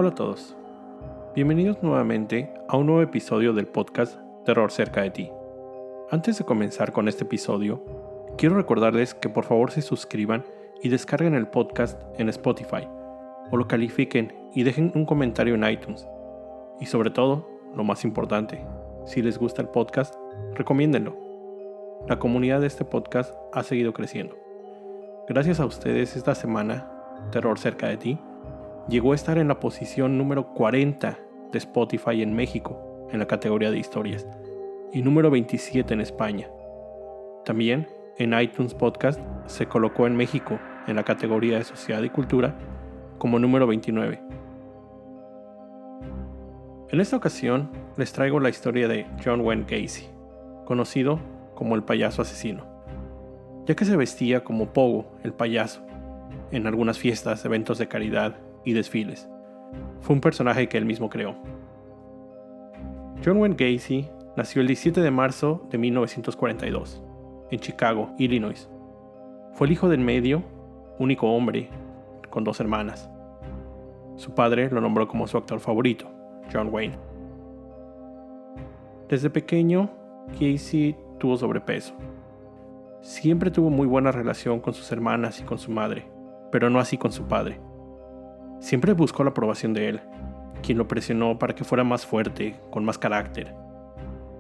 Hola a todos, bienvenidos nuevamente a un nuevo episodio del podcast Terror cerca de ti. Antes de comenzar con este episodio, quiero recordarles que por favor se suscriban y descarguen el podcast en Spotify, o lo califiquen y dejen un comentario en iTunes. Y sobre todo, lo más importante, si les gusta el podcast, recomiéndenlo. La comunidad de este podcast ha seguido creciendo. Gracias a ustedes esta semana, Terror cerca de ti llegó a estar en la posición número 40 de Spotify en México, en la categoría de historias, y número 27 en España. También en iTunes Podcast se colocó en México, en la categoría de Sociedad y Cultura, como número 29. En esta ocasión les traigo la historia de John Wayne Gacy, conocido como el payaso asesino, ya que se vestía como Pogo, el payaso, en algunas fiestas, eventos de caridad y desfiles. Fue un personaje que él mismo creó. John Wayne Gacy nació el 17 de marzo de 1942, en Chicago, Illinois. Fue el hijo del medio, único hombre, con 2 hermanas. Su padre lo nombró como su actor favorito, John Wayne. Desde pequeño, Gacy tuvo sobrepeso. Siempre tuvo muy buena relación con sus hermanas y con su madre, pero no así con su padre. Siempre buscó la aprobación de él, quien lo presionó para que fuera más fuerte, con más carácter.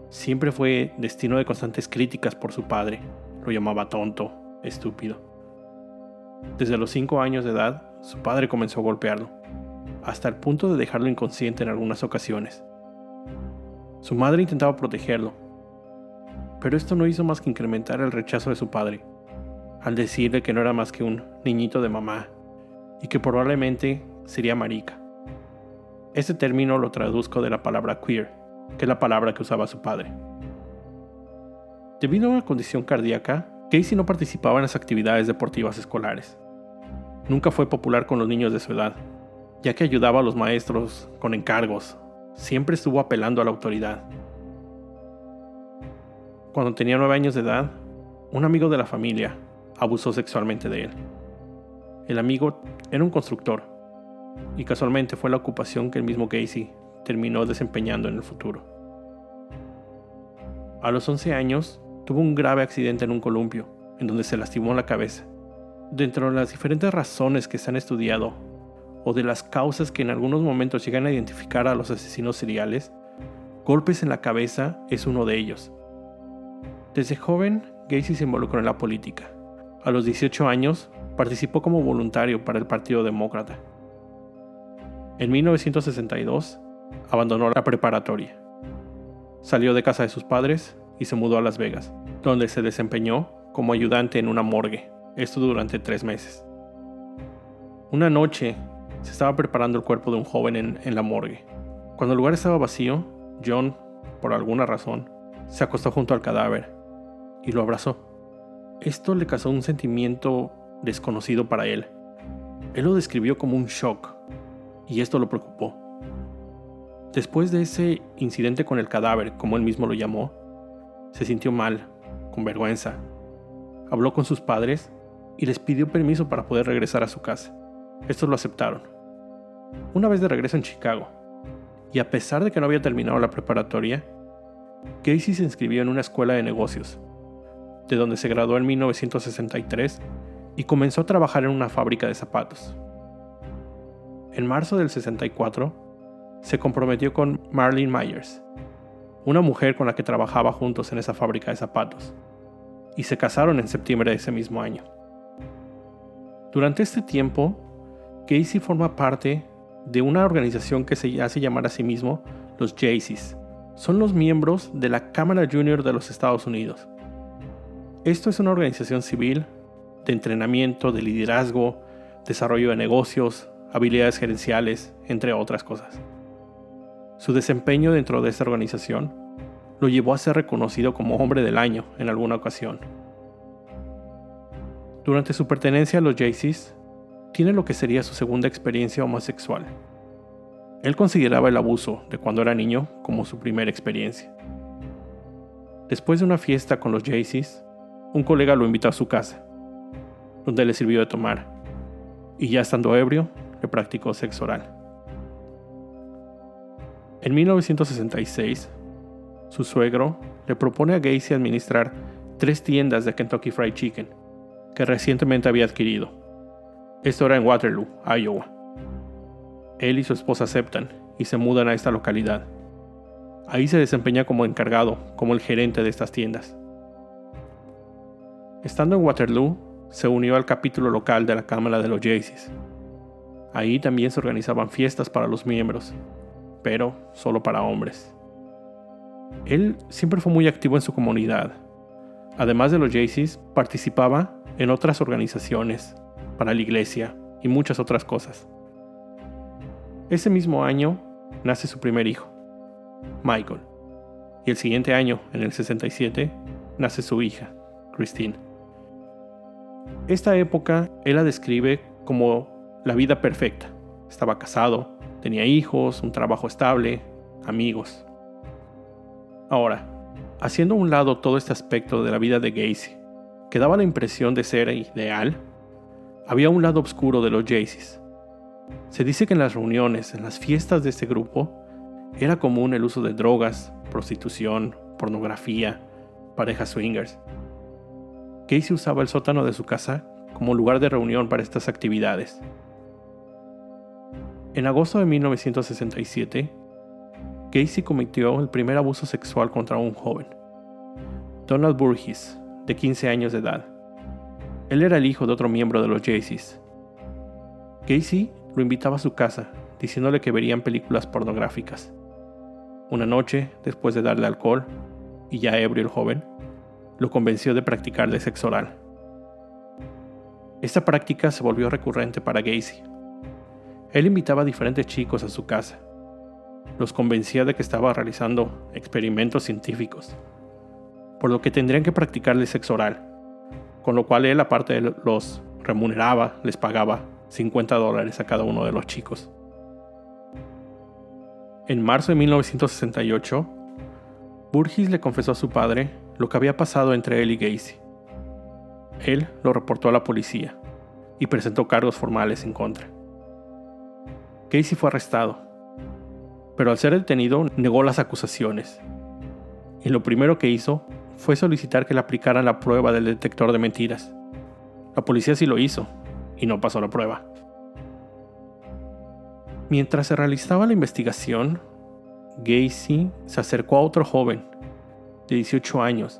Siempre fue destino de constantes críticas por su padre. Lo llamaba tonto, estúpido. Desde los 5 años de edad, su padre comenzó a golpearlo, hasta el punto de dejarlo inconsciente en algunas ocasiones. Su madre intentaba protegerlo, pero esto no hizo más que incrementar el rechazo de su padre, al decirle que no era más que un niñito de mamá, y que probablemente sería marica. Este término lo traduzco de la palabra queer, que es la palabra que usaba su padre. Debido a una condición cardíaca, Gacy no participaba en las actividades deportivas escolares. Nunca fue popular con los niños de su edad, ya que ayudaba a los maestros con encargos. Siempre estuvo apelando a la autoridad. Cuando tenía 9 años de edad, un amigo de la familia abusó sexualmente de él. El amigo era un constructor, y casualmente fue la ocupación que el mismo Gacy terminó desempeñando en el futuro. A los 11 años, tuvo un grave accidente en un columpio, en donde se lastimó la cabeza. Dentro de las diferentes razones que se han estudiado, o de las causas que en algunos momentos llegan a identificar a los asesinos seriales, golpes en la cabeza es uno de ellos. Desde joven, Gacy se involucró en la política. A los 18 años, participó como voluntario para el Partido Demócrata. En 1962, abandonó la preparatoria. Salió de casa de sus padres y se mudó a Las Vegas, donde se desempeñó como ayudante en una morgue, esto durante 3 meses. Una noche, se estaba preparando el cuerpo de un joven en la morgue. Cuando el lugar estaba vacío, John, por alguna razón, se acostó junto al cadáver y lo abrazó. Esto le causó un sentimiento desconocido para él. Él lo describió como un shock, y esto lo preocupó. Después de ese incidente con el cadáver, como él mismo lo llamó, se sintió mal, con vergüenza. Habló con sus padres y les pidió permiso para poder regresar a su casa. Estos lo aceptaron. Una vez de regreso en Chicago, y a pesar de que no había terminado la preparatoria, Gacy se inscribió en una escuela de negocios, de donde se graduó en 1963 y comenzó a trabajar en una fábrica de zapatos. En marzo del 64, se comprometió con Marlene Myers, una mujer con la que trabajaba juntos en esa fábrica de zapatos, y se casaron en septiembre de ese mismo año. Durante este tiempo, Gacy forma parte de una organización que se hace llamar a sí mismo los Jaycees. Son los miembros de la Cámara Junior de los Estados Unidos. Esto es una organización civil de entrenamiento, de liderazgo, desarrollo de negocios, habilidades gerenciales, entre otras cosas. Su desempeño dentro de esta organización lo llevó a ser reconocido como Hombre del Año en alguna ocasión. Durante su pertenencia a los Jaycees, tiene lo que sería su segunda experiencia homosexual. Él consideraba el abuso de cuando era niño como su primera experiencia. Después de una fiesta con los Jaycees, un colega lo invitó a su casa, donde le sirvió de tomar, y ya estando ebrio, le practicó sexo oral. En 1966, su suegro le propone a Gacy administrar 3 tiendas de Kentucky Fried Chicken que recientemente había adquirido. Esto era en Waterloo, Iowa. Él y su esposa aceptan y se mudan a esta localidad. Ahí se desempeña como encargado, como el gerente de estas tiendas. Estando en Waterloo, se unió al capítulo local de la Cámara de los Jaycees. Ahí también se organizaban fiestas para los miembros, pero solo para hombres. Él siempre fue muy activo en su comunidad. Además de los Jaycees, participaba en otras organizaciones, para la iglesia y muchas otras cosas. Ese mismo año nace su primer hijo, Michael, y el siguiente año, en el 67, nace su hija, Christine. Esta época él la describe como la vida perfecta. Estaba casado, tenía hijos, un trabajo estable, amigos. Ahora, haciendo a un lado todo este aspecto de la vida de Gacy, que daba la impresión de ser ideal, había un lado oscuro de los Jaycees. Se dice que en las reuniones, en las fiestas de este grupo, era común el uso de drogas, prostitución, pornografía, parejas swingers. Gacy usaba el sótano de su casa como lugar de reunión para estas actividades. En agosto de 1967, Gacy cometió el primer abuso sexual contra un joven, Donald Burgess, de 15 años de edad. Él era el hijo de otro miembro de los Jaycees. Gacy lo invitaba a su casa, diciéndole que verían películas pornográficas. Una noche, después de darle alcohol, y ya ebrio el joven, lo convenció de practicarle sexo oral. Esta práctica se volvió recurrente para Gacy. Él invitaba a diferentes chicos a su casa. Los convencía de que estaba realizando experimentos científicos, por lo que tendrían que practicarle sexo oral, con lo cual él, aparte los remuneraba, les pagaba $50 a cada uno de los chicos. En marzo de 1968, Burgess le confesó a su padre lo que había pasado entre él y Gacy. Él lo reportó a la policía y presentó cargos formales en contra. Gacy fue arrestado, pero al ser detenido negó las acusaciones. Y lo primero que hizo fue solicitar que le aplicaran la prueba del detector de mentiras. La policía sí lo hizo y no pasó la prueba. Mientras se realizaba la investigación, Gacy se acercó a otro joven de 18 años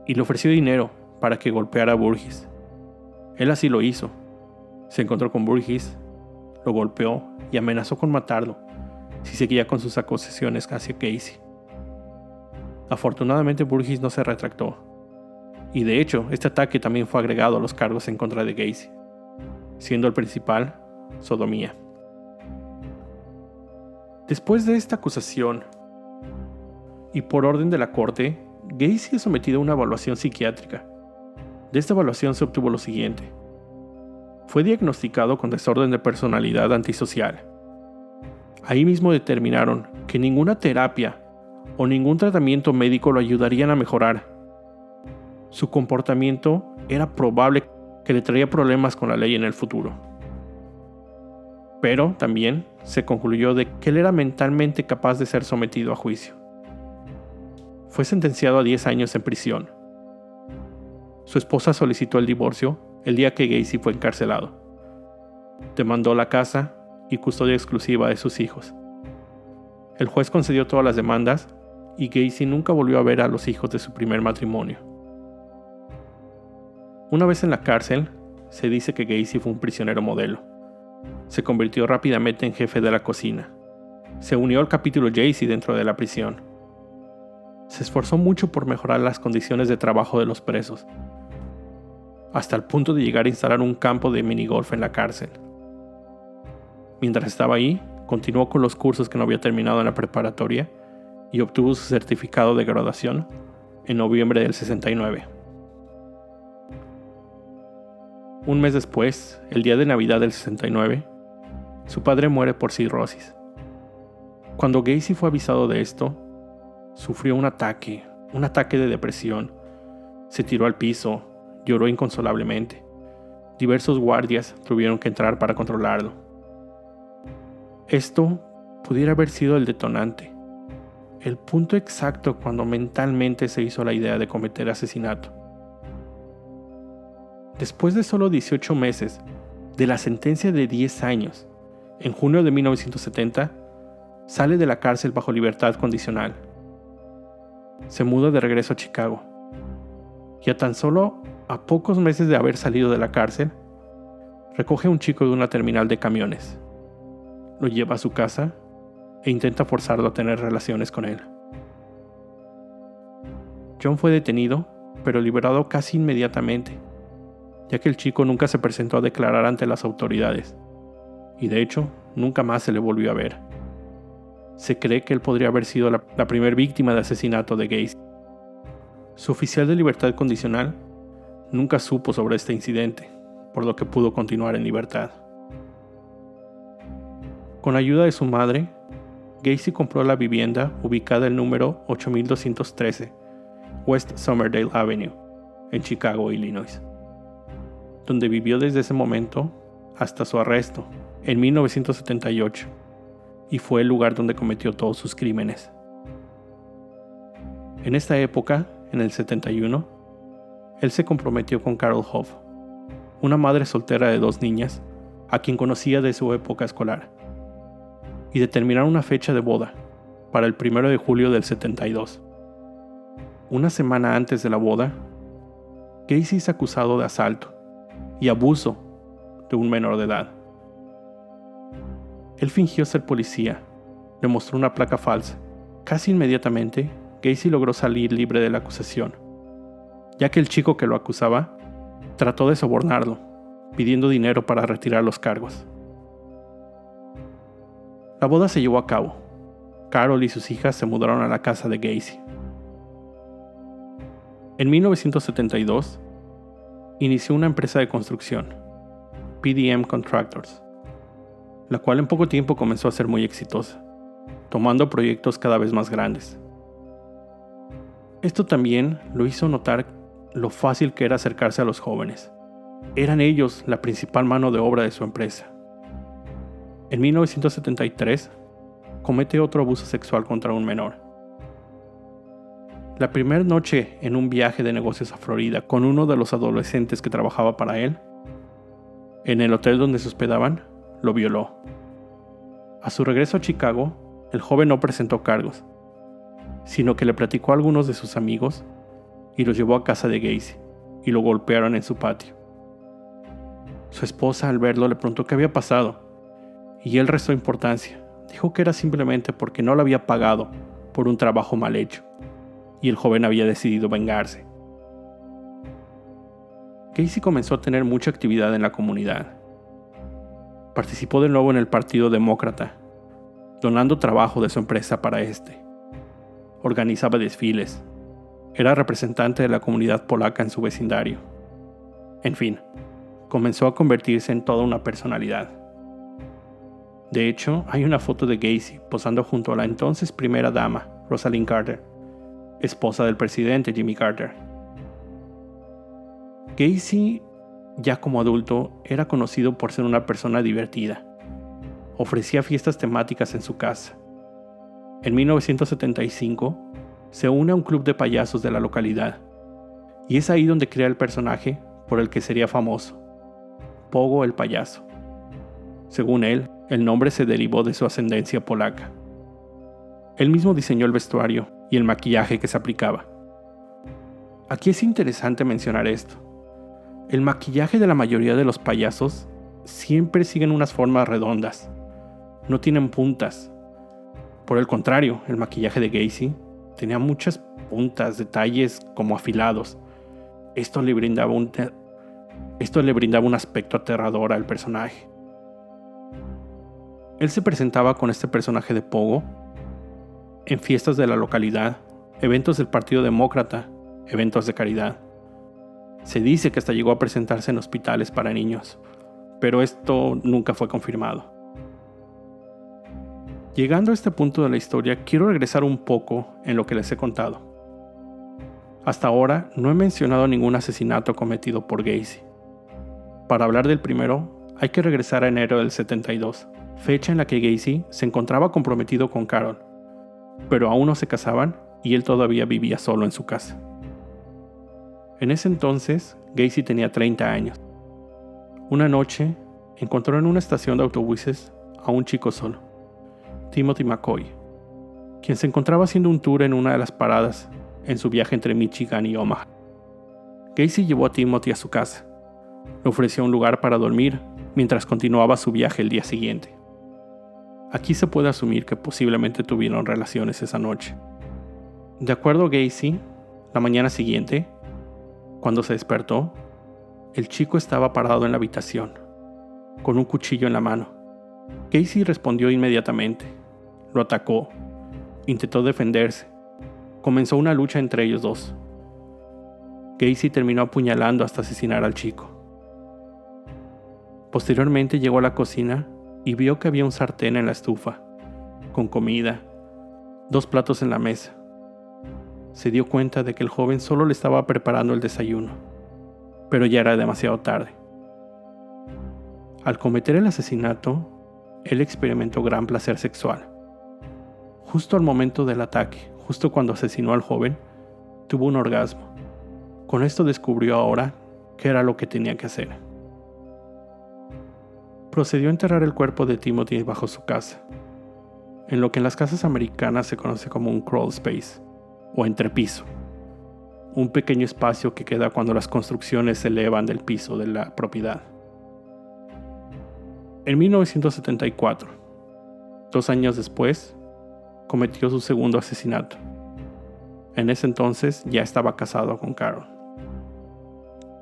y le ofreció dinero para que golpeara a Burgess. Él así lo hizo. Se encontró con Burgess, lo golpeó y amenazó con matarlo si seguía con sus acusaciones hacia Gacy. Afortunadamente Burgess no se retractó, y de hecho este ataque también fue agregado a los cargos en contra de Gacy, siendo el principal sodomía. Después de esta acusación, y por orden de la corte, Gacy es sometido a una evaluación psiquiátrica. De esta evaluación se obtuvo lo siguiente: fue diagnosticado con desorden de personalidad antisocial. Ahí mismo determinaron que ninguna terapia o ningún tratamiento médico lo ayudarían a mejorar. Su comportamiento era probable que le traía problemas con la ley en el futuro. Pero también se concluyó de que él era mentalmente capaz de ser sometido a juicio. Fue sentenciado a 10 años en prisión. Su esposa solicitó el divorcio el día que Gacy fue encarcelado. Demandó la casa y custodia exclusiva de sus hijos. El juez concedió todas las demandas y Gacy nunca volvió a ver a los hijos de su primer matrimonio. Una vez en la cárcel, se dice que Gacy fue un prisionero modelo. Se convirtió rápidamente en jefe de la cocina. Se unió al capítulo Jaycee dentro de la prisión. Se esforzó mucho por mejorar las condiciones de trabajo de los presos, hasta el punto de llegar a instalar un campo de minigolf en la cárcel. Mientras estaba ahí, continuó con los cursos que no había terminado en la preparatoria y obtuvo su certificado de graduación en noviembre del 69. Un mes después, el día de Navidad del 69, su padre muere por cirrosis. Cuando Gacy fue avisado de esto, sufrió un ataque de depresión. Se tiró al piso, lloró inconsolablemente. Diversos guardias tuvieron que entrar para controlarlo. Esto pudiera haber sido el detonante, el punto exacto cuando mentalmente se hizo la idea de cometer asesinato. Después de solo 18 meses de la sentencia de 10 años, en junio de 1970, sale de la cárcel bajo libertad condicional. Se muda de regreso a Chicago. Y a tan solo a pocos meses de haber salido de la cárcel, recoge a un chico de una terminal de camiones. Lo lleva a su casa e intenta forzarlo a tener relaciones con él. John fue detenido, pero liberado casi inmediatamente, ya que el chico nunca se presentó a declarar ante las autoridades, y de hecho, nunca más se le volvió a ver. Se cree que él podría haber sido la primera víctima de asesinato de Gacy. Su oficial de libertad condicional nunca supo sobre este incidente, por lo que pudo continuar en libertad. Con ayuda de su madre, Gacy compró la vivienda ubicada en el número 8213 West Somerdale Avenue, en Chicago, Illinois, donde vivió desde ese momento hasta su arresto en 1978, y fue el lugar donde cometió todos sus crímenes. En esta época, en el 71, él se comprometió con Carol Hoff, una madre soltera de 2 niñas, a quien conocía de su época escolar, y determinaron una fecha de boda para el 1 de julio del 72. Una semana antes de la boda, Gacy es acusado de asalto y abuso de un menor de edad. Él fingió ser policía, le mostró una placa falsa. Casi inmediatamente, Gacy logró salir libre de la acusación, ya que el chico que lo acusaba trató de sobornarlo, pidiendo dinero para retirar los cargos. La boda se llevó a cabo. Carol y sus hijas se mudaron a la casa de Gacy. En 1972, inició una empresa de construcción, PDM Contractors, la cual en poco tiempo comenzó a ser muy exitosa, tomando proyectos cada vez más grandes. Esto también lo hizo notar lo fácil que era acercarse a los jóvenes. Eran ellos la principal mano de obra de su empresa. En 1973, comete otro abuso sexual contra un menor. La primera noche en un viaje de negocios a Florida con uno de los adolescentes que trabajaba para él, en el hotel donde se hospedaban, lo violó. A su regreso a Chicago, el joven no presentó cargos, sino que le platicó a algunos de sus amigos y los llevó a casa de Gacy y lo golpearon en su patio. Su esposa, al verlo, le preguntó qué había pasado y él restó importancia. Dijo que era simplemente porque no lo había pagado por un trabajo mal hecho y el joven había decidido vengarse. Gacy comenzó a tener mucha actividad en la comunidad. Participó de nuevo en el Partido Demócrata, donando trabajo de su empresa para este. Organizaba desfiles. Era representante de la comunidad polaca en su vecindario. En fin, comenzó a convertirse en toda una personalidad. De hecho, hay una foto de Gacy posando junto a la entonces primera dama, Rosalynn Carter, esposa del presidente Jimmy Carter. Gacy, ya como adulto, era conocido por ser una persona divertida. Ofrecía fiestas temáticas en su casa. En 1975, se une a un club de payasos de la localidad, y es ahí donde crea el personaje por el que sería famoso, Pogo el payaso. Según él, el nombre se derivó de su ascendencia polaca. Él mismo diseñó el vestuario y el maquillaje que se aplicaba. Aquí es interesante mencionar esto. El maquillaje de la mayoría de los payasos siempre siguen unas formas redondas. No tienen puntas. Por el contrario, el maquillaje de Gacy tenía muchas puntas, detalles como afilados. Esto le brindaba un aspecto aterrador al personaje. Él se presentaba con este personaje de Pogo en fiestas de la localidad, eventos del Partido Demócrata, eventos de caridad. Se dice que hasta llegó a presentarse en hospitales para niños, pero esto nunca fue confirmado. Llegando a este punto de la historia, quiero regresar un poco en lo que les he contado. Hasta ahora no he mencionado ningún asesinato cometido por Gacy. Para hablar del primero, hay que regresar a enero del 72, fecha en la que Gacy se encontraba comprometido con Carol, pero aún no se casaban y él todavía vivía solo en su casa. En ese entonces, Gacy tenía 30 años. Una noche, encontró en una estación de autobuses a un chico solo, Timothy McCoy, quien se encontraba haciendo un tour en una de las paradas en su viaje entre Michigan y Omaha. Gacy llevó a Timothy a su casa. Le ofreció un lugar para dormir mientras continuaba su viaje el día siguiente. Aquí se puede asumir que posiblemente tuvieron relaciones esa noche. De acuerdo a Gacy, la mañana siguiente, cuando se despertó, el chico estaba parado en la habitación, con un cuchillo en la mano. Gacy respondió inmediatamente. Lo atacó. Intentó defenderse. Comenzó una lucha entre ellos dos. Gacy terminó apuñalando hasta asesinar al chico. Posteriormente llegó a la cocina y vio que había un sartén en la estufa, con comida, 2 platos en la mesa. Se dio cuenta de que el joven solo le estaba preparando el desayuno, pero ya era demasiado tarde. Al cometer el asesinato, él experimentó gran placer sexual. Justo al momento del ataque, justo cuando asesinó al joven, tuvo un orgasmo. Con esto descubrió ahora qué era lo que tenía que hacer. Procedió a enterrar el cuerpo de Timothy bajo su casa, en lo que en las casas americanas se conoce como un crawl space, o entrepiso, un pequeño espacio que queda cuando las construcciones se elevan del piso de la propiedad. En 1974, 2 años después, cometió su segundo asesinato. En ese entonces ya estaba casado con Carol.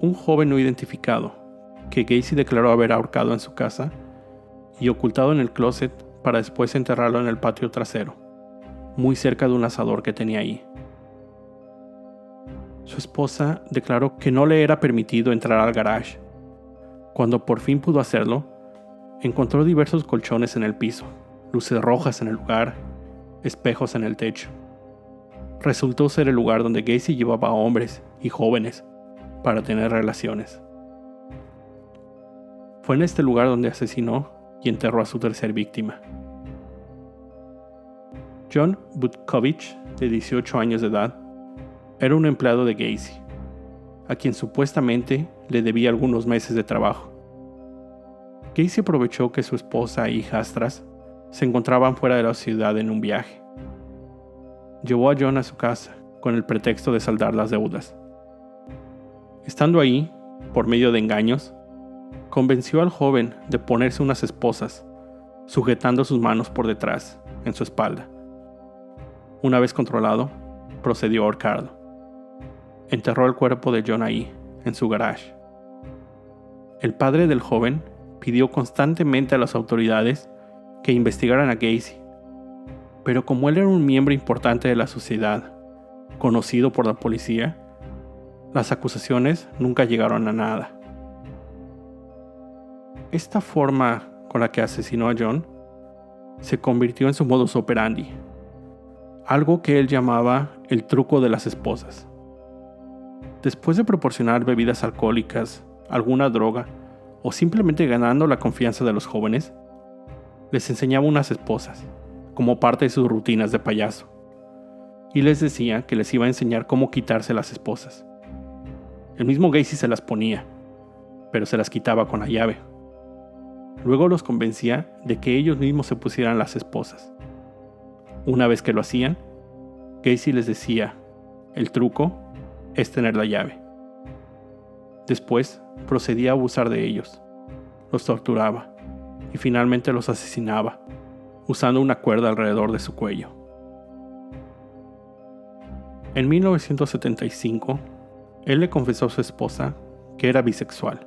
Un joven no identificado, que Gacy declaró haber ahorcado en su casa y ocultado en el closet para después enterrarlo en el patio trasero, muy cerca de un asador que tenía ahí. Su esposa declaró que no le era permitido entrar al garage. Cuando por fin pudo hacerlo, encontró diversos colchones en el piso, luces rojas en el lugar, espejos en el techo. Resultó ser el lugar donde Gacy llevaba a hombres y jóvenes para tener relaciones. Fue en este lugar donde asesinó y enterró a su tercer víctima. John Butkovich, de 18 años de edad, era un empleado de Gacy, a quien supuestamente le debía algunos meses de trabajo. Gacy aprovechó que su esposa e hijastras se encontraban fuera de la ciudad en un viaje. Llevó a John a su casa con el pretexto de saldar las deudas. Estando ahí, por medio de engaños, convenció al joven de ponerse unas esposas, sujetando sus manos por detrás, en su espalda. Una vez controlado, procedió a ahorcarlo. Enterró el cuerpo de John ahí, en su garage. El padre del joven pidió constantemente a las autoridades que investigaran a Gacy, pero como él era un miembro importante de la sociedad, conocido por la policía, las acusaciones nunca llegaron a nada. Esta forma con la que asesinó a John se convirtió en su modus operandi, algo que él llamaba el truco de las esposas. Después de proporcionar bebidas alcohólicas, alguna droga o simplemente ganando la confianza de los jóvenes, les enseñaba unas esposas como parte de sus rutinas de payaso y les decía que les iba a enseñar cómo quitarse las esposas. El mismo Gacy se las ponía, pero se las quitaba con la llave. Luego los convencía de que ellos mismos se pusieran las esposas. Una vez que lo hacían, Gacy les decía, el truco es tener la llave. Después procedía a abusar de ellos, los torturaba y finalmente los asesinaba, usando una cuerda alrededor de su cuello. En 1975, él le confesó a su esposa que era bisexual.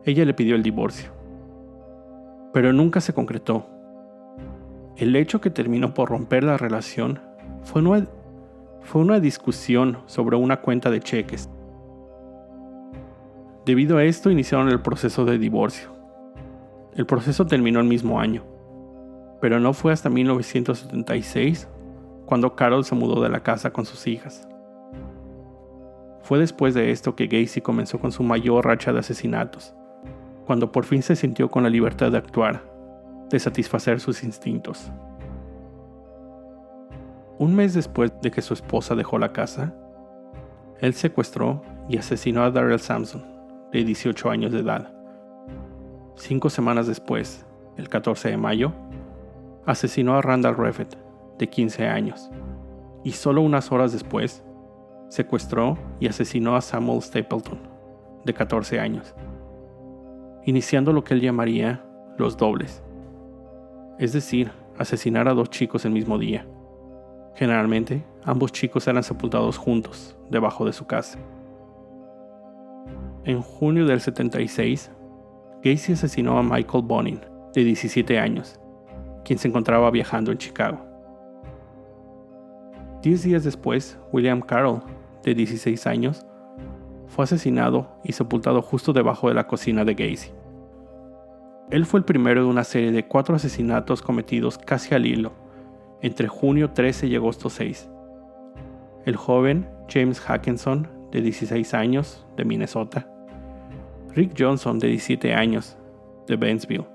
Ella le pidió el divorcio, pero nunca se concretó. El hecho que terminó por romper la relación fue una discusión sobre una cuenta de cheques. Debido a esto iniciaron el proceso de divorcio. El proceso terminó el mismo año, pero no fue hasta 1976 cuando Carol se mudó de la casa con sus hijas. Fue después de esto que Gacy comenzó con su mayor racha de asesinatos, cuando por fin se sintió con la libertad de actuar. de satisfacer sus instintos. Un mes después de que su esposa dejó la casa, él secuestró y asesinó a Darrell Sampson, de 18 años de edad. 5 semanas después, el 14 de mayo, asesinó a Randall Reffett, de 15 años. Y solo unas horas después, secuestró y asesinó a Samuel Stapleton, de 14 años, iniciando lo que él llamaría los dobles. Es decir, asesinar a 2 chicos el mismo día. Generalmente, ambos chicos eran sepultados juntos, debajo de su casa. En junio del 76, Gacy asesinó a Michael Bonin, de 17 años, quien se encontraba viajando en Chicago. 10 días después, William Carroll, de 16 años, fue asesinado y sepultado justo debajo de la cocina de Gacy. Él fue el primero de una serie de 4 asesinatos cometidos casi al hilo, entre junio 13 y agosto 6. El joven James Hackenson, de 16 años, de Minnesota, Rick Johnson, de 17 años, de Bentonville,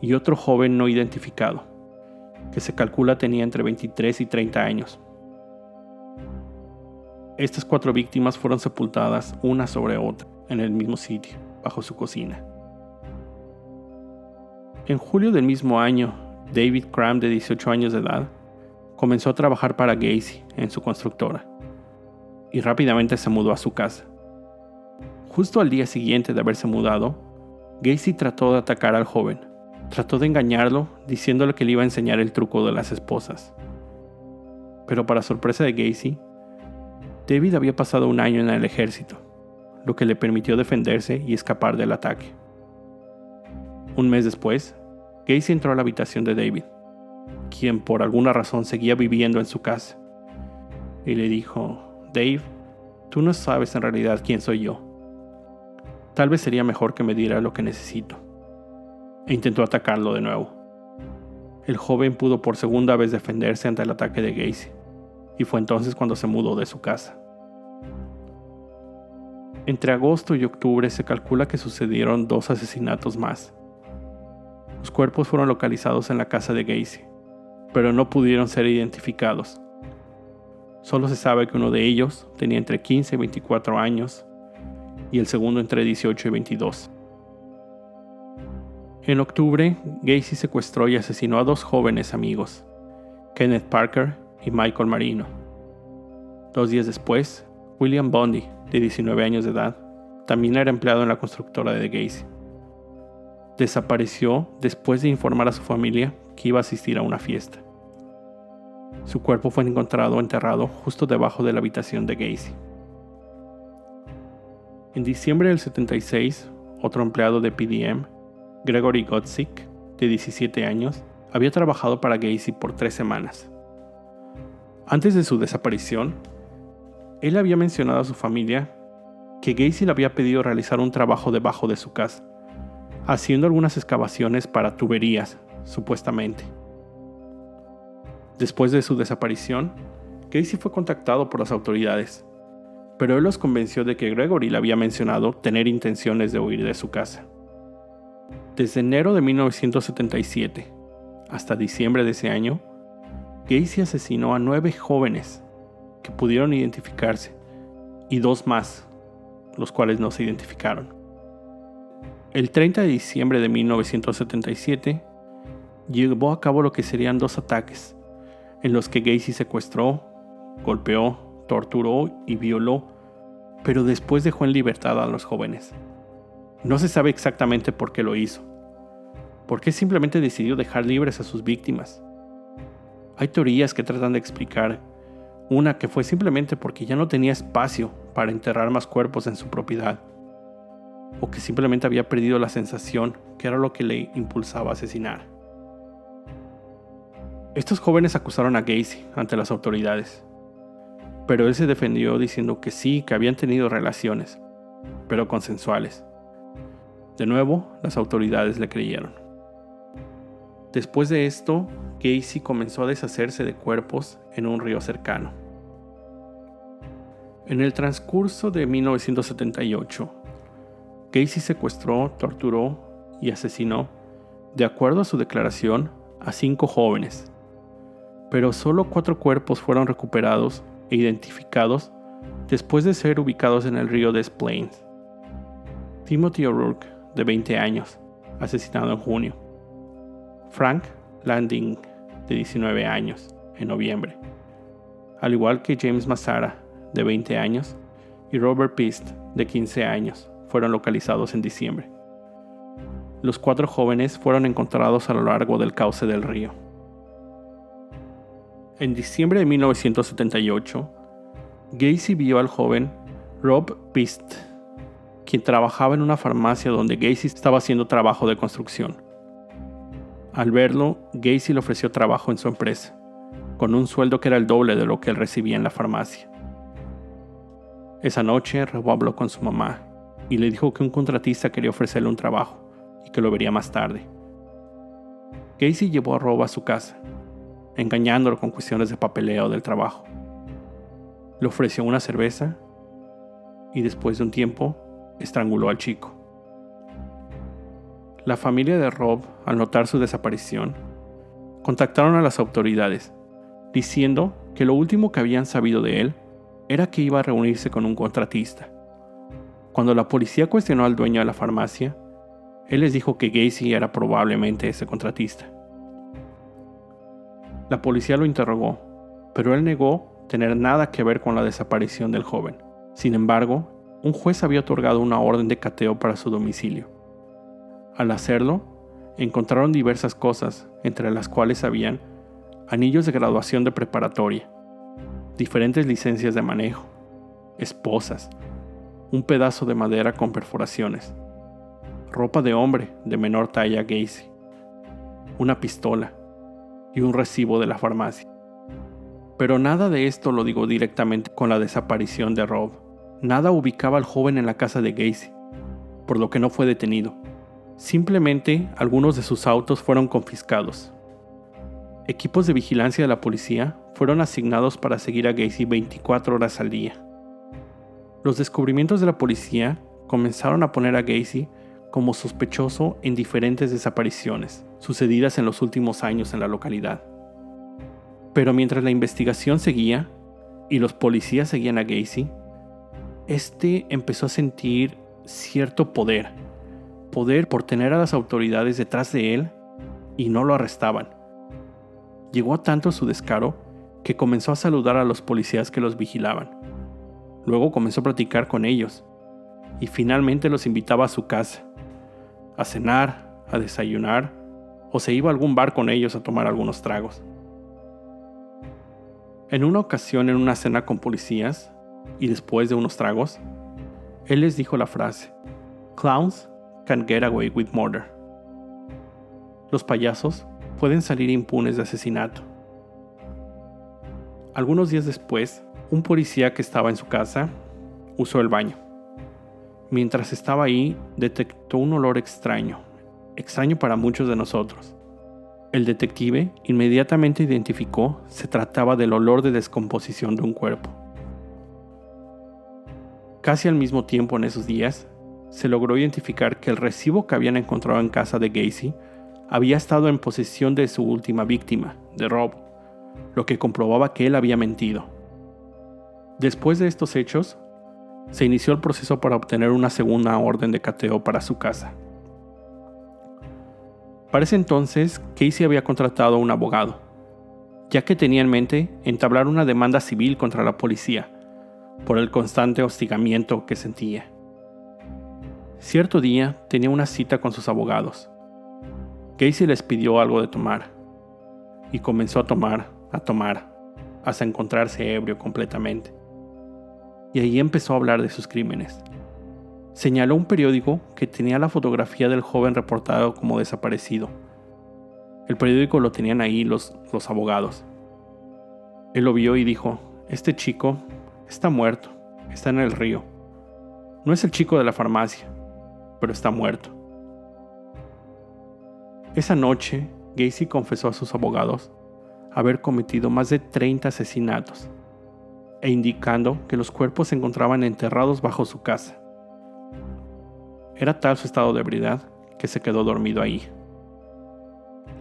y otro joven no identificado, que se calcula tenía entre 23 y 30 años. Estas 4 víctimas fueron sepultadas una sobre otra en el mismo sitio, bajo su cocina. En julio del mismo año, David Cram, de 18 años de edad, comenzó a trabajar para Gacy en su constructora y rápidamente se mudó a su casa. Justo al día siguiente de haberse mudado, Gacy trató de atacar al joven. Trató de engañarlo diciéndole que le iba a enseñar el truco de las esposas. Pero para sorpresa de Gacy, David había pasado un año en el ejército, lo que le permitió defenderse y escapar del ataque. Un mes después, Gacy entró a la habitación de David, quien por alguna razón seguía viviendo en su casa, y le dijo: Dave, tú no sabes en realidad quién soy yo. Tal vez sería mejor que me diera lo que necesito. E intentó atacarlo de nuevo. El joven pudo por segunda vez defenderse ante el ataque de Gacy, y fue entonces cuando se mudó de su casa. Entre agosto y octubre se calcula que sucedieron 2 asesinatos más. Los cuerpos fueron localizados en la casa de Gacy, pero no pudieron ser identificados. Solo se sabe que uno de ellos tenía entre 15 y 24 años y el segundo entre 18 y 22. En octubre, Gacy secuestró y asesinó a 2 jóvenes amigos, Kenneth Parker y Michael Marino. 2 días después, William Bundy, de 19 años de edad, también era empleado en la constructora de Gacy. Desapareció después de informar a su familia que iba a asistir a una fiesta. Su cuerpo fue encontrado enterrado justo debajo de la habitación de Gacy. En diciembre del 76, otro empleado de PDM, Gregory Gotzik, de 17 años, había trabajado para Gacy por 3 semanas. Antes de su desaparición, él había mencionado a su familia que Gacy le había pedido realizar un trabajo debajo de su casa, haciendo algunas excavaciones para tuberías, supuestamente. Después de su desaparición, Gacy fue contactado por las autoridades, pero él los convenció de que Gregory le había mencionado tener intenciones de huir de su casa. Desde enero de 1977 hasta diciembre de ese año, Gacy asesinó a 9 jóvenes que pudieron identificarse y 2 más, los cuales no se identificaron. El 30 de diciembre de 1977 llevó a cabo lo que serían 2 ataques, en los que Gacy secuestró, golpeó, torturó y violó, pero después dejó en libertad a los jóvenes. No se sabe exactamente por qué lo hizo. ¿Por qué simplemente decidió dejar libres a sus víctimas? Hay teorías que tratan de explicar una que fue simplemente porque ya no tenía espacio para enterrar más cuerpos en su propiedad, o que simplemente había perdido la sensación que era lo que le impulsaba a asesinar. Estos jóvenes acusaron a Gacy ante las autoridades, pero él se defendió diciendo que sí, que habían tenido relaciones, pero consensuales. De nuevo, las autoridades le creyeron. Después de esto, Gacy comenzó a deshacerse de cuerpos en un río cercano. En el transcurso de 1978, Gacy secuestró, torturó y asesinó de acuerdo a su declaración, a 5 jóvenes, pero solo 4 cuerpos fueron recuperados e identificados después de ser ubicados en el río Des Plaines. Timothy O'Rourke, de 20 años, asesinado en junio. Frank Landing, de 19 años, en noviembre. Al igual que James Massara, de 20 años, y Robert Pist, de 15 años, fueron localizados en diciembre. Los 4 jóvenes fueron encontrados a lo largo del cauce del río. En diciembre de 1978, Gacy vio al joven Rob Pist, quien trabajaba en una farmacia donde Gacy estaba haciendo trabajo de construcción. Al verlo, Gacy le ofreció trabajo en su empresa, con un sueldo que era el doble de lo que él recibía en la farmacia. Esa noche, Rob habló con su mamá y le dijo que un contratista quería ofrecerle un trabajo y que lo vería más tarde. Gacy llevó a Rob a su casa, engañándolo con cuestiones de papeleo del trabajo. Le ofreció una cerveza y después de un tiempo estranguló al chico. La familia de Rob, al notar su desaparición, contactaron a las autoridades, diciendo que lo último que habían sabido de él era que iba a reunirse con un contratista. Cuando la policía cuestionó al dueño de la farmacia, él les dijo que Gacy era probablemente ese contratista. La policía lo interrogó, pero él negó tener nada que ver con la desaparición del joven. Sin embargo, un juez había otorgado una orden de cateo para su domicilio. Al hacerlo, encontraron diversas cosas, entre las cuales habían anillos de graduación de preparatoria, diferentes licencias de manejo, esposas, un pedazo de madera con perforaciones, ropa de hombre de menor talla Gacy, una pistola y un recibo de la farmacia. Pero nada de esto lo ligó directamente con la desaparición de Rob. Nada ubicaba al joven en la casa de Gacy, por lo que no fue detenido. Simplemente algunos de sus autos fueron confiscados. Equipos de vigilancia de la policía fueron asignados para seguir a Gacy 24 horas al día. Los descubrimientos de la policía comenzaron a poner a Gacy como sospechoso en diferentes desapariciones sucedidas en los últimos años en la localidad. Pero mientras la investigación seguía y los policías seguían a Gacy, este empezó a sentir cierto poder por tener a las autoridades detrás de él y no lo arrestaban. Llegó a tanto su descaro que comenzó a saludar a los policías que los vigilaban. Luego comenzó a platicar con ellos y finalmente los invitaba a su casa, a cenar, a desayunar o se iba a algún bar con ellos a tomar algunos tragos. En una ocasión en una cena con policías y después de unos tragos, él les dijo la frase: "Clowns can get away with murder". Los payasos pueden salir impunes de asesinato. Algunos días después, un policía que estaba en su casa usó el baño. Mientras estaba ahí, detectó un olor extraño para muchos de nosotros. El detective inmediatamente identificó se trataba del olor de descomposición de un cuerpo. Casi al mismo tiempo en esos días, se logró identificar que el recibo que habían encontrado en casa de Gacy había estado en posesión de su última víctima, de Rob, lo que comprobaba que él había mentido. Después de estos hechos, se inició el proceso para obtener una segunda orden de cateo para su casa. Para ese entonces, Gacy había contratado a un abogado, ya que tenía en mente entablar una demanda civil contra la policía por el constante hostigamiento que sentía. Cierto día tenía una cita con sus abogados. Gacy les pidió algo de tomar y comenzó a tomar, hasta encontrarse ebrio completamente. Y ahí empezó a hablar de sus crímenes. Señaló un periódico que tenía la fotografía del joven reportado como desaparecido. El periódico lo tenían ahí los abogados. Él lo vio y dijo: "Este chico está muerto, está en el río. No es el chico de la farmacia, pero está muerto". Esa noche, Gacy confesó a sus abogados haber cometido más de 30 asesinatos, e indicando que los cuerpos se encontraban enterrados bajo su casa. Era tal su estado de ebriedad que se quedó dormido ahí.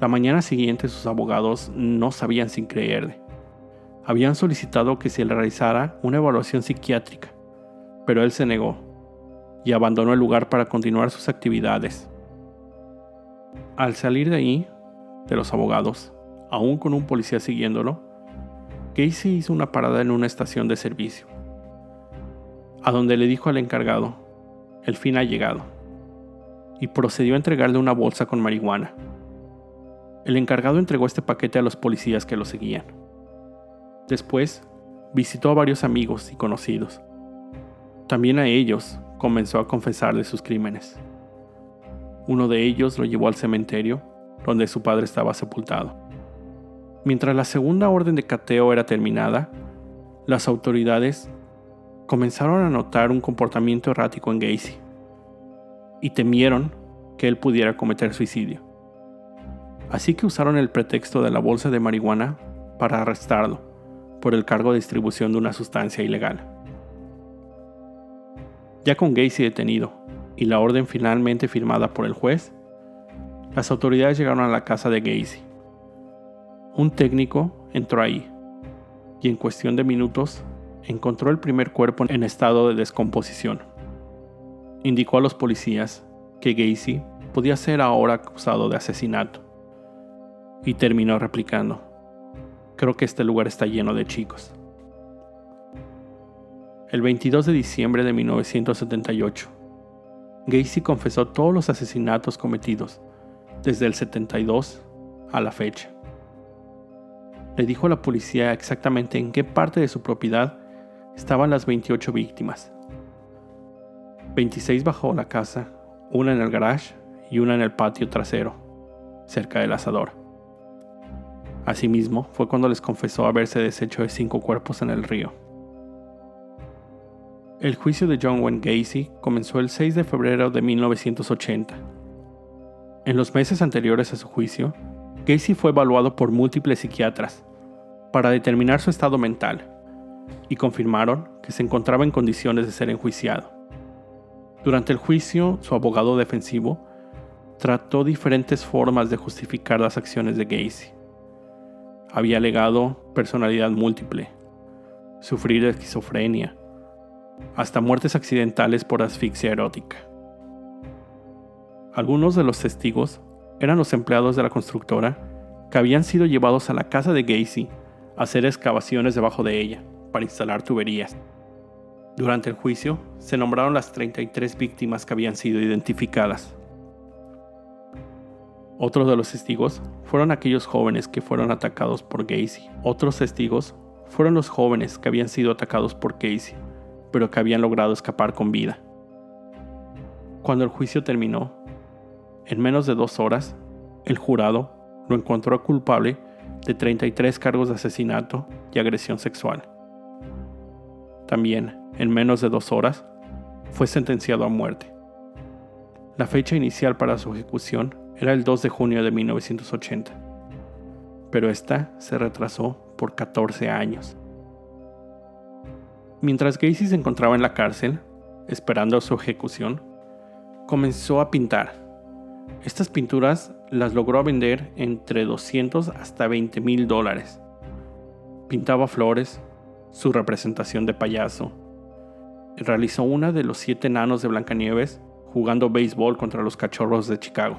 La mañana siguiente sus abogados no sabían si creerle. Habían solicitado que se le realizara una evaluación psiquiátrica, pero él se negó y abandonó el lugar para continuar sus actividades. Al salir de ahí, de los abogados, aún con un policía siguiéndolo, Gacy hizo una parada en una estación de servicio, a donde le dijo al encargado: "El fin ha llegado", y procedió a entregarle una bolsa con marihuana. El encargado entregó este paquete a los policías que lo seguían. Después, visitó a varios amigos y conocidos. También a ellos comenzó a confesarles sus crímenes. Uno de ellos lo llevó al cementerio, donde su padre estaba sepultado. Mientras la segunda orden de cateo era terminada, las autoridades comenzaron a notar un comportamiento errático en Gacy y temieron que él pudiera cometer suicidio. Así que usaron el pretexto de la bolsa de marihuana para arrestarlo por el cargo de distribución de una sustancia ilegal. Ya con Gacy detenido y la orden finalmente firmada por el juez, las autoridades llegaron a la casa de Gacy. Un técnico entró ahí y en cuestión de minutos encontró el primer cuerpo en estado de descomposición. Indicó a los policías que Gacy podía ser ahora acusado de asesinato y terminó replicando: "Creo que este lugar está lleno de chicos". El 22 de diciembre de 1978, Gacy confesó todos los asesinatos cometidos desde el 72 a la fecha. Le dijo a la policía exactamente en qué parte de su propiedad estaban las 28 víctimas. 26 bajo la casa, una en el garage y una en el patio trasero, cerca del asador. Asimismo, fue cuando les confesó haberse deshecho de 5 cuerpos en el río. El juicio de John Wayne Gacy comenzó el 6 de febrero de 1980. En los meses anteriores a su juicio, Gacy fue evaluado por múltiples psiquiatras para determinar su estado mental y confirmaron que se encontraba en condiciones de ser enjuiciado. Durante el juicio, su abogado defensivo trató diferentes formas de justificar las acciones de Gacy. Había alegado personalidad múltiple, sufrir de esquizofrenia, hasta muertes accidentales por asfixia erótica. Algunos de los testigos eran los empleados de la constructora que habían sido llevados a la casa de Gacy a hacer excavaciones debajo de ella para instalar tuberías. Durante el juicio, se nombraron las 33 víctimas que habían sido identificadas. Otros de los testigos fueron aquellos jóvenes que fueron atacados por Gacy. Otros testigos fueron los jóvenes que habían sido atacados por Gacy, pero que habían logrado escapar con vida. Cuando el juicio terminó, en menos de 2 horas, el jurado lo encontró culpable de 33 cargos de asesinato y agresión sexual. También, en menos de 2 horas, fue sentenciado a muerte. La fecha inicial para su ejecución era el 2 de junio de 1980, pero esta se retrasó por 14 años. Mientras Gacy se encontraba en la cárcel, esperando su ejecución, comenzó a pintar. Estas pinturas las logró vender entre $200 hasta $20,000. Pintaba flores, su representación de payaso. Realizó una de los 7 enanos de Blancanieves jugando béisbol contra los Cachorros de Chicago.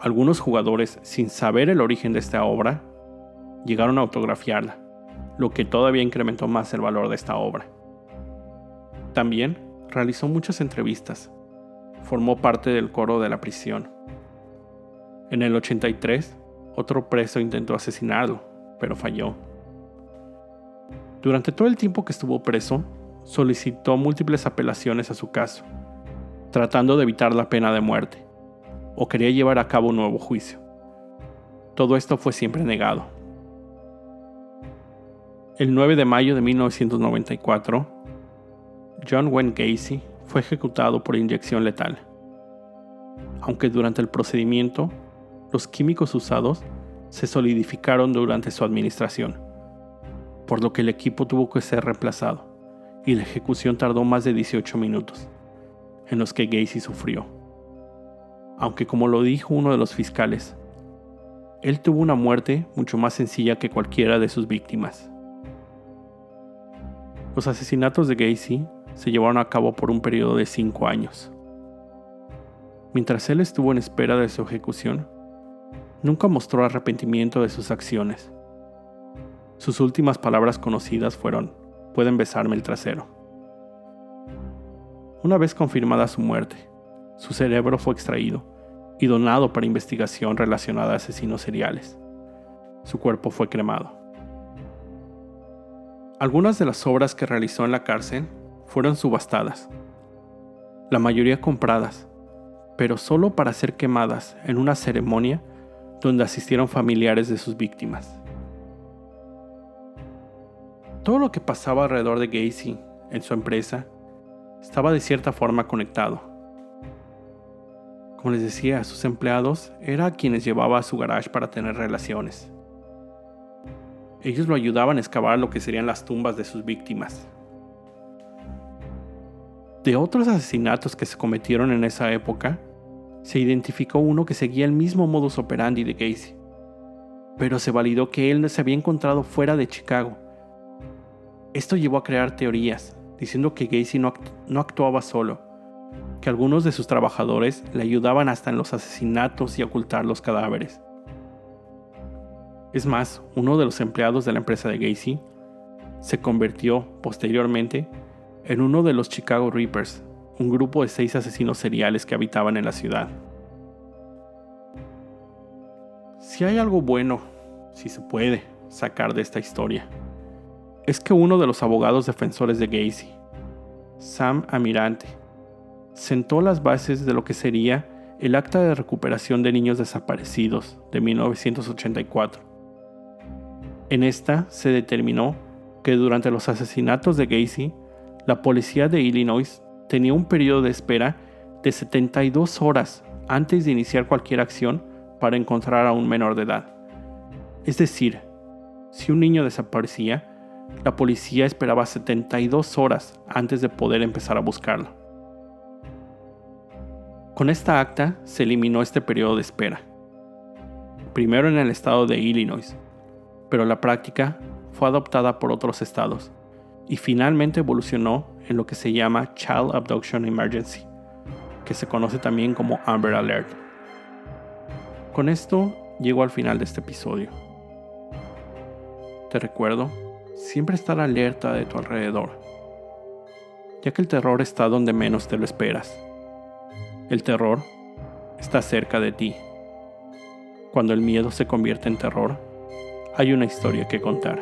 Algunos jugadores, sin saber el origen de esta obra, llegaron a autografiarla, lo que todavía incrementó más el valor de esta obra. También realizó muchas entrevistas. Formó parte del coro de la prisión. En el 83, otro preso intentó asesinarlo, pero falló. Durante todo el tiempo que estuvo preso, solicitó múltiples apelaciones a su caso, tratando de evitar la pena de muerte, o quería llevar a cabo un nuevo juicio. Todo esto fue siempre negado. El 9 de mayo de 1994, John Wayne Gacy fue ejecutado por inyección letal. Aunque durante el procedimiento, los químicos usados se solidificaron durante su administración, por lo que el equipo tuvo que ser reemplazado y la ejecución tardó más de 18 minutos, en los que Gacy sufrió. Aunque, como lo dijo uno de los fiscales, él tuvo una muerte mucho más sencilla que cualquiera de sus víctimas. Los asesinatos de Gacy se llevaron a cabo por un periodo de 5 años. Mientras él estuvo en espera de su ejecución, nunca mostró arrepentimiento de sus acciones. Sus últimas palabras conocidas fueron: "Pueden besarme el trasero". Una vez confirmada su muerte, su cerebro fue extraído y donado para investigación relacionada a asesinos seriales. Su cuerpo fue cremado. Algunas de las obras que realizó en la cárcel fueron subastadas, la mayoría compradas, pero solo para ser quemadas en una ceremonia donde asistieron familiares de sus víctimas. Todo lo que pasaba alrededor de Gacy en su empresa estaba de cierta forma conectado. Como les decía, sus empleados eran quienes llevaba a su garage para tener relaciones. Ellos lo ayudaban a excavar lo que serían las tumbas de sus víctimas. De otros asesinatos que se cometieron en esa época, se identificó uno que seguía el mismo modus operandi de Gacy, pero se validó que él se había encontrado fuera de Chicago. Esto llevó a crear teorías, diciendo que Gacy no actuaba solo, que algunos de sus trabajadores le ayudaban hasta en los asesinatos y a ocultar los cadáveres. Es más, uno de los empleados de la empresa de Gacy se convirtió, posteriormente, en uno de los Chicago Reapers, un grupo de 6 asesinos seriales que habitaban en la ciudad. Si hay algo bueno, si se puede, sacar de esta historia, es que uno de los abogados defensores de Gacy, Sam Amirante, sentó las bases de lo que sería el Acta de Recuperación de Niños Desaparecidos de 1984. En esta se determinó que durante los asesinatos de Gacy, la policía de Illinois tenía un periodo de espera de 72 horas antes de iniciar cualquier acción para encontrar a un menor de edad. Es decir, si un niño desaparecía, la policía esperaba 72 horas antes de poder empezar a buscarlo. Con esta acta se eliminó este periodo de espera. Primero en el estado de Illinois, pero la práctica fue adoptada por otros estados y finalmente evolucionó en lo que se llama Child Abduction Emergency, que se conoce también como Amber Alert. Con esto llego al final de este episodio. Te recuerdo siempre estar alerta de tu alrededor, ya que el terror está donde menos te lo esperas. El terror está cerca de ti. Cuando el miedo se convierte en terror, hay una historia que contar.